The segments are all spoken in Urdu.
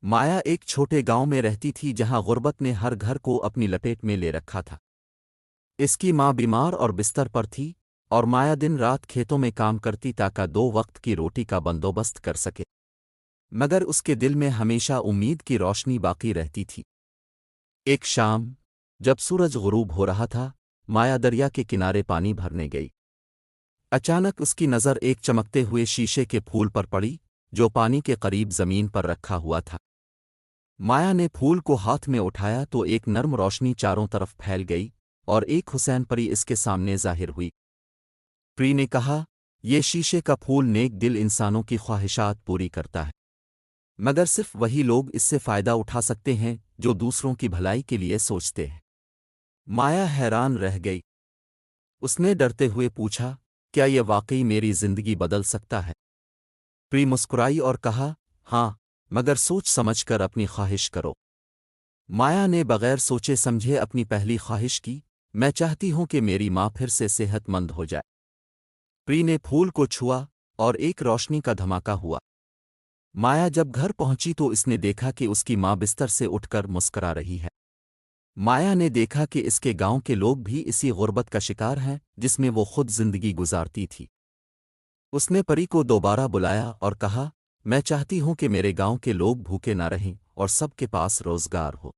مایا ایک چھوٹے گاؤں میں رہتی تھی جہاں غربت نے ہر گھر کو اپنی لپیٹ میں لے رکھا تھا۔ اس کی ماں بیمار اور بستر پر تھی، اور مایا دن رات کھیتوں میں کام کرتی تاکہ 2 وقت کی روٹی کا بندوبست کر سکے، مگر اس کے دل میں ہمیشہ امید کی روشنی باقی رہتی تھی۔ ایک شام، جب سورج غروب ہو رہا تھا، مایا دریا کے کنارے پانی بھرنے گئی۔ اچانک اس کی نظر ایک چمکتے ہوئے شیشے کے پھول پر پڑی جو پانی کے قریب زمین پر رکھا ہوا تھا۔ مایا نے پھول کو ہاتھ میں اٹھایا تو ایک نرم روشنی چاروں طرف پھیل گئی، اور ایک حسین پری اس کے سامنے ظاہر ہوئی۔ پری نے کہا، یہ شیشے کا پھول نیک دل انسانوں کی خواہشات پوری کرتا ہے، مگر صرف وہی لوگ اس سے فائدہ اٹھا سکتے ہیں جو دوسروں کی بھلائی کے لیے سوچتے ہیں۔ مایا حیران رہ گئی۔ اس نے ڈرتے ہوئے پوچھا، کیا یہ واقعی میری زندگی بدل سکتا ہے؟ پری مسکرائی اور کہا، ہاں، مگر سوچ سمجھ کر اپنی خواہش کرو۔ مایا نے بغیر سوچے سمجھے اپنی پہلی خواہش کی، میں چاہتی ہوں کہ میری ماں پھر سے صحت مند ہو جائے۔ پری نے پھول کو چھوا، اور ایک روشنی کا دھماکہ ہوا۔ مایا جب گھر پہنچی تو اس نے دیکھا کہ اس کی ماں بستر سے اٹھ کر مسکرا رہی ہے۔ مایا نے دیکھا کہ اس کے گاؤں کے لوگ بھی اسی غربت کا شکار ہیں جس میں وہ خود زندگی گزارتی تھی۔ اس نے پری کو دوبارہ بلایا اور کہا، میں چاہتی ہوں کہ میرے گاؤں کے لوگ بھوکے نہ رہیں اور سب کے پاس روزگار ہو۔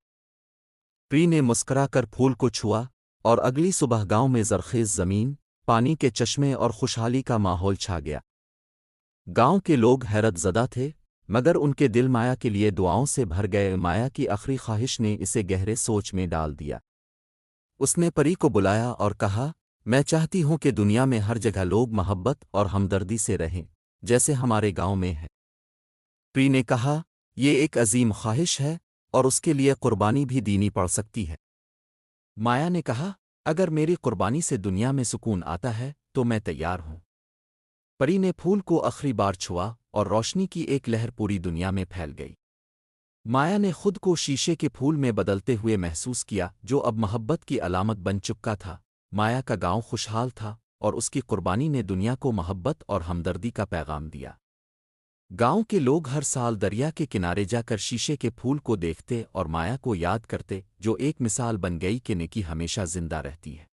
پری نے مسکرا کر پھول کو چھوا، اور اگلی صبح گاؤں میں زرخیز زمین، پانی کے چشمے اور خوشحالی کا ماحول چھا گیا۔ گاؤں کے لوگ حیرت زدہ تھے، مگر ان کے دل مایا کے لیے دعاؤں سے بھر گئے۔ مایا کی آخری خواہش نے اسے گہرے سوچ میں ڈال دیا۔ اس نے پری کو بلایا اور کہا، میں چاہتی ہوں کہ دنیا میں ہر جگہ لوگ محبت اور ہمدردی سے رہیں جیسے ہمارے گاؤں میں ہے۔ پری نے کہا، یہ ایک عظیم خواہش ہے، اور اس کے لیے قربانی بھی دینی پڑ سکتی ہے۔ مایا نے کہا، اگر میری قربانی سے دنیا میں سکون آتا ہے تو میں تیار ہوں۔ پری نے پھول کو آخری بار چھوا، اور روشنی کی ایک لہر پوری دنیا میں پھیل گئی۔ مایا نے خود کو شیشے کے پھول میں بدلتے ہوئے محسوس کیا جو اب محبت کی علامت بن چکا تھا۔ مایا کا گاؤں خوشحال تھا، اور اس کی قربانی نے دنیا کو محبت اور ہمدردی کا پیغام دیا۔ گاؤں کے لوگ ہر سال دریا کے کنارے جا کر شیشے کے پھول کو دیکھتے اور مایا کو یاد کرتے، جو ایک مثال بن گئی کہ نیکی ہمیشہ زندہ رہتی ہے۔